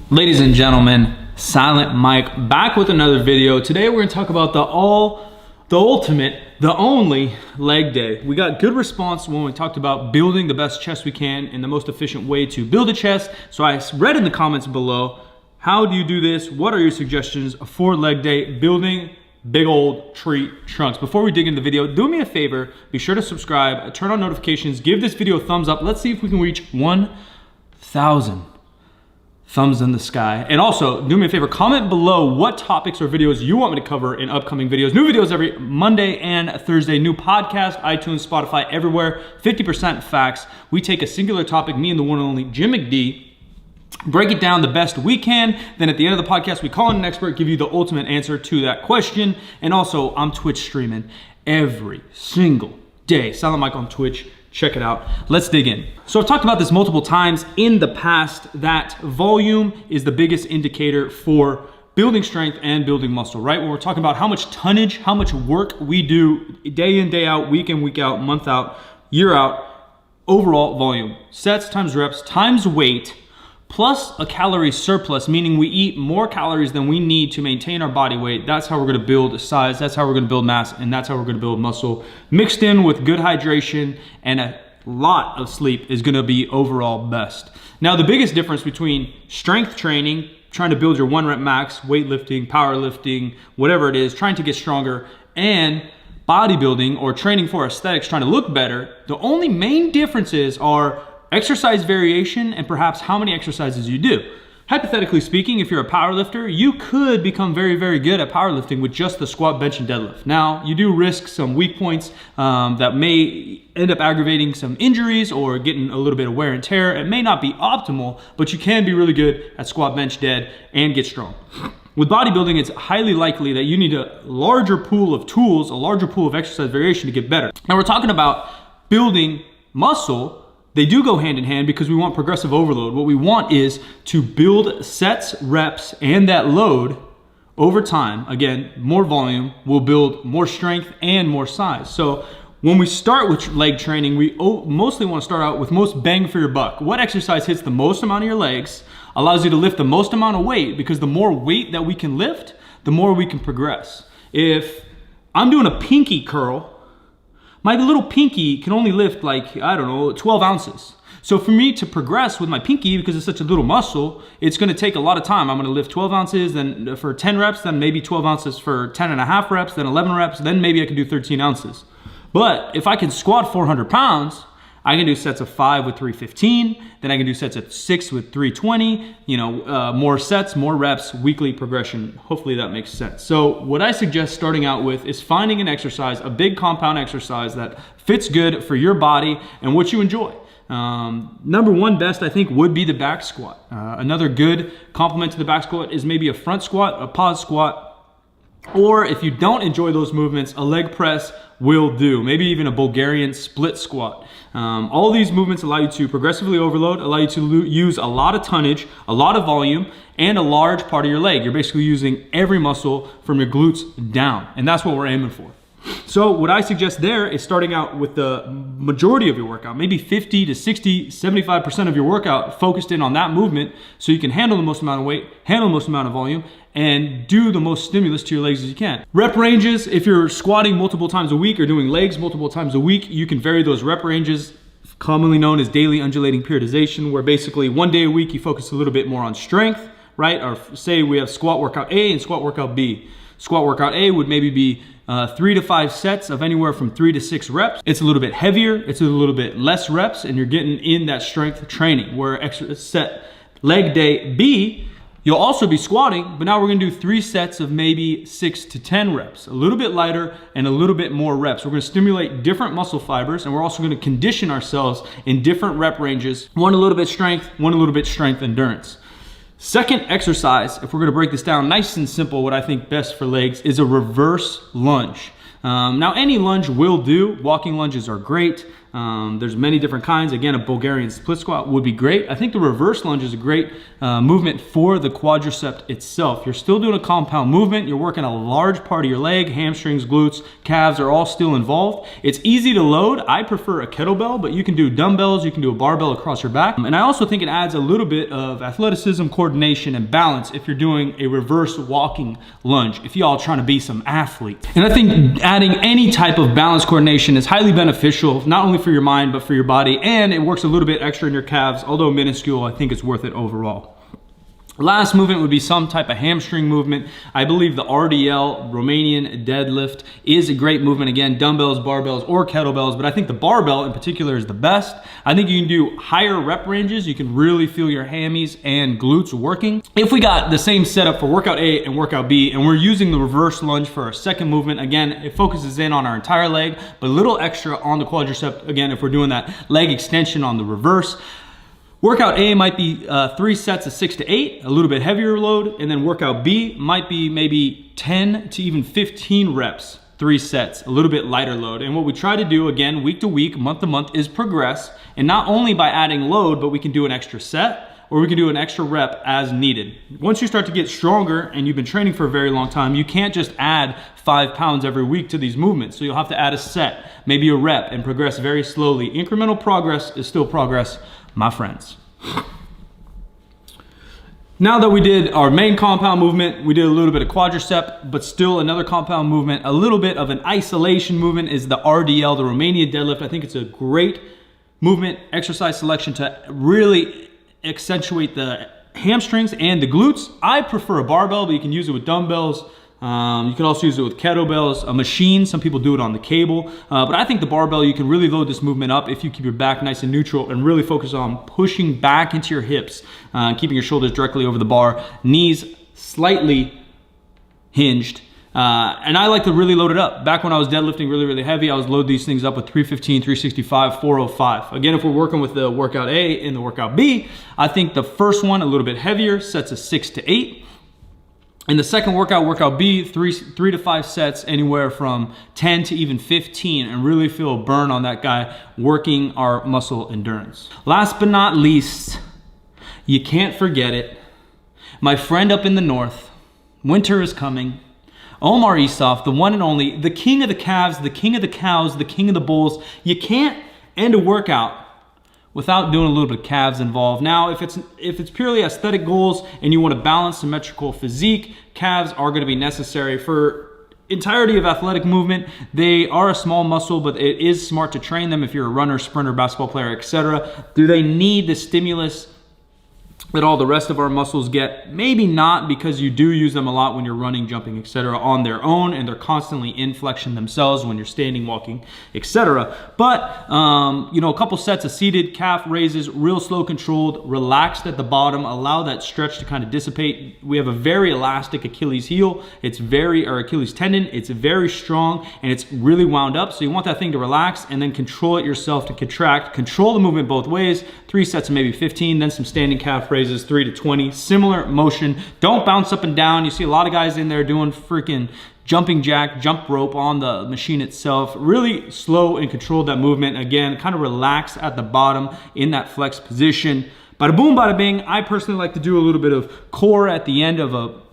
Ladies and gentlemen, Silent Mike back with another video. Today we're going to talk about the ultimate, the only leg day. We got good response when we talked about building the best chest we can and the most efficient way to build a chest. So I read in the comments below, how do you do this? What are your suggestions for leg day building big old tree trunks? Before we dig into the video, do me a favor, be sure to subscribe, turn on notifications, give this video a thumbs up. Let's see if we can reach 1,000 thumbs in the sky. And also, do me a favor, comment below what topics or videos you want me to cover in upcoming videos. New videos every Monday and Thursday. New podcast, iTunes, Spotify, everywhere. 50% facts. We take a singular topic, me and the one and only Jim McD, break it down the best we can. Then at the end of the podcast, we call in an expert, give you the ultimate answer to that question. And also, I'm Twitch streaming every single day. Silent Mike on Twitch. Check it out. Let's dig in. So I've talked about this multiple times in the past that volume is the biggest indicator for building strength and building muscle, right? When we're talking about how much tonnage, how much work we do day in, day out, week in, week out, month out, year out, overall volume. Sets times reps times weight plus a calorie surplus, meaning we eat more calories than we need to maintain our body weight. That's how we're gonna build size, that's how we're gonna build mass, and that's how we're gonna build muscle. Mixed in with good hydration and a lot of sleep is gonna be overall best. Now, the biggest difference between strength training, trying to build your 1 rep max, weightlifting, powerlifting, whatever it is, trying to get stronger, and bodybuilding or training for aesthetics, trying to look better, the only main differences are exercise variation and perhaps how many exercises you do. Hypothetically speaking, if you're a powerlifter, you could become very, very good at powerlifting with just the squat, bench, and deadlift. Now, you do risk some weak points that may end up aggravating some injuries or getting a little bit of wear and tear. It may not be optimal, but you can be really good at squat, bench, dead, and get strong. With bodybuilding, it's highly likely that you need a larger pool of tools, a larger pool of exercise variation to get better. Now, we're talking about building muscle. They do go hand in hand because we want progressive overload. What we want is to build sets, reps, and that load over time. Again, more volume will build more strength and more size. So when we start with leg training, we mostly want to start out with most bang for your buck. What exercise hits the most amount of your legs, allows you to lift the most amount of weight, because the more weight that we can lift, the more we can progress. If I'm doing a pinky curl, my little pinky can only lift like, I don't know, 12 ounces. So for me to progress with my pinky, because it's such a little muscle, it's gonna take a lot of time. I'm gonna lift 12 ounces, then for 10 reps, then maybe 12 ounces for 10 and a half reps, then 11 reps, then maybe I can do 13 ounces. But if I can squat 400 pounds, I can do sets of 5 with 315, then I can do sets of 6 with 320, more sets, more reps, weekly progression. Hopefully that makes sense. So what I suggest starting out with is finding an exercise, a big compound exercise that fits good for your body and what you enjoy. Number one best, I think, would be the back squat. Another good complement to the back squat is maybe a front squat, a pause squat, or if you don't enjoy those movements, a leg press will do. Maybe even a Bulgarian split squat. All these movements allow you to progressively overload, allow you to use a lot of tonnage, a lot of volume, and a large part of your leg. You're basically using every muscle from your glutes down, and that's what we're aiming for. So what I suggest there is starting out with the majority of your workout, maybe 50 to 60, 75% of your workout focused in on that movement so you can handle the most amount of weight, handle the most amount of volume, and do the most stimulus to your legs as you can. Rep ranges, if you're squatting multiple times a week or doing legs multiple times a week, you can vary those rep ranges, commonly known as daily undulating periodization, where basically one day a week you focus a little bit more on strength, right? Or say we have squat workout A and squat workout B. Squat workout A would maybe be 3 to 5 sets of anywhere from 3 to 6 reps. It's a little bit heavier, it's a little bit less reps, and you're getting in that strength training. Where set leg day B, you'll also be squatting, but now we're gonna do 3 sets of maybe 6 to 10 reps. A little bit lighter and a little bit more reps. We're gonna stimulate different muscle fibers, and we're also gonna condition ourselves in different rep ranges. One a little bit strength, one a little bit strength endurance. Second exercise, if we're gonna break this down nice and simple, what I think best for legs is a reverse lunge. Now any lunge will do. Walking lunges are great. There's many different kinds. Again, a Bulgarian split squat would be great. I think the reverse lunge is a great movement for the quadricep itself. You're still doing a compound movement. You're working a large part of your leg, hamstrings, glutes, calves are all still involved. It's easy to load. I prefer a kettlebell, but you can do dumbbells, you can do a barbell across your back. And I also think it adds a little bit of athleticism, coordination, and balance if you're doing a reverse walking lunge, if y'all trying to be some athletes. And I think adding any type of balance coordination is highly beneficial, not only for your mind, but for your body, and it works a little bit extra in your calves. Although minuscule, I think it's worth it overall. Last movement would be some type of hamstring movement. I believe the RDL, Romanian deadlift, is a great movement. Again, dumbbells, barbells, or kettlebells, but I think the barbell in particular is the best. I think you can do higher rep ranges. You can really feel your hammies and glutes working. If we got the same setup for workout A and workout B, and we're using the reverse lunge for our second movement, again, it focuses in on our entire leg, but a little extra on the quadricep, again, if we're doing that leg extension on the reverse. Workout A might be 3 sets of 6 to 8, a little bit heavier load, and then workout B might be maybe 10 to even 15 reps, 3 sets, a little bit lighter load. And what we try to do, again, week to week, month to month, is progress. And not only by adding load, but we can do an extra set, or we can do an extra rep as needed. Once you start to get stronger and you've been training for a very long time, you can't just add 5 pounds every week to these movements. So you'll have to add a set, maybe a rep, and progress very slowly. Incremental progress is still progress, my friends. Now that we did our main compound movement, we did a little bit of quadricep, but still another compound movement, a little bit of an isolation movement is the RDL, the Romanian deadlift. I think it's a great movement, exercise selection to really accentuate the hamstrings and the glutes. I prefer a barbell, but you can use it with dumbbells. You can also use it with kettlebells, a machine. Some people do it on the cable. But I think the barbell, you can really load this movement up if you keep your back nice and neutral and really focus on pushing back into your hips, keeping your shoulders directly over the bar, knees slightly hinged. And I like to really load it up. Back when I was deadlifting really, really heavy, I was load these things up with 315, 365, 405. Again, if we're working with the workout A and the workout B, I think the first one a little bit heavier, sets of 6 to 8. In the second workout, workout B, 3 to 5 sets, anywhere from 10 to even 15, and really feel a burn on that guy, working our muscle endurance. Last but not least, you can't forget it. My friend up in the north, winter is coming. Omar Isuf, the one and only, the king of the calves, the king of the cows, the king of the bulls. You can't end a workout without doing a little bit of calves involved. Now, if it's purely aesthetic goals and you want to balance symmetrical physique, calves are going to be necessary. For entirety of athletic movement, they are a small muscle, but it is smart to train them if you're a runner, sprinter, basketball player, etc. Do they need the stimulus that all the rest of our muscles get? Maybe not, because you do use them a lot when you're running, jumping, etc. on their own, and they're constantly in flexion themselves when you're standing, walking, etc. But you know, a couple sets of seated calf raises, real slow, controlled, relaxed at the bottom, allow that stretch to kind of dissipate. We have a very elastic Achilles heel. Or Achilles tendon. It's very strong and it's really wound up. So you want that thing to relax and then control it yourself to contract. Control the movement both ways. 3 sets of maybe 15, then some standing calf raises, 3 to 20. Similar motion. Don't bounce up and down. You see a lot of guys in there doing freaking jumping jack, jump rope on the machine itself. Really slow and control that movement. Again, kind of relax at the bottom in that flex position. Bada boom, bada bing. I personally like to do a little bit of core at the end of a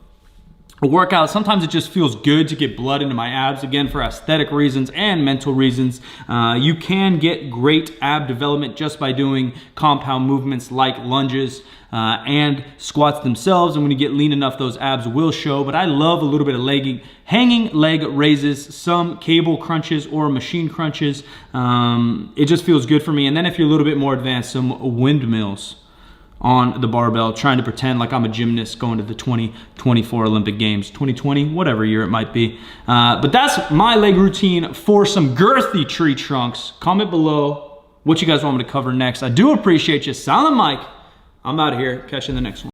workout. Sometimes it just feels good to get blood into my abs, again, for aesthetic reasons and mental reasons. You can get great ab development just by doing compound movements like lunges and squats themselves. And when you get lean enough, those abs will show. But I love a little bit of hanging leg raises, some cable crunches or machine crunches. It just feels good for me. And then if you're a little bit more advanced, some windmills on the barbell, trying to pretend like I'm a gymnast going to the 2024 Olympic Games, 2020, whatever year it might be. But that's my leg routine for some girthy tree trunks. Comment below what you guys want me to cover next. I do appreciate you. Silent Mike, I'm out of here. Catch you in the next one.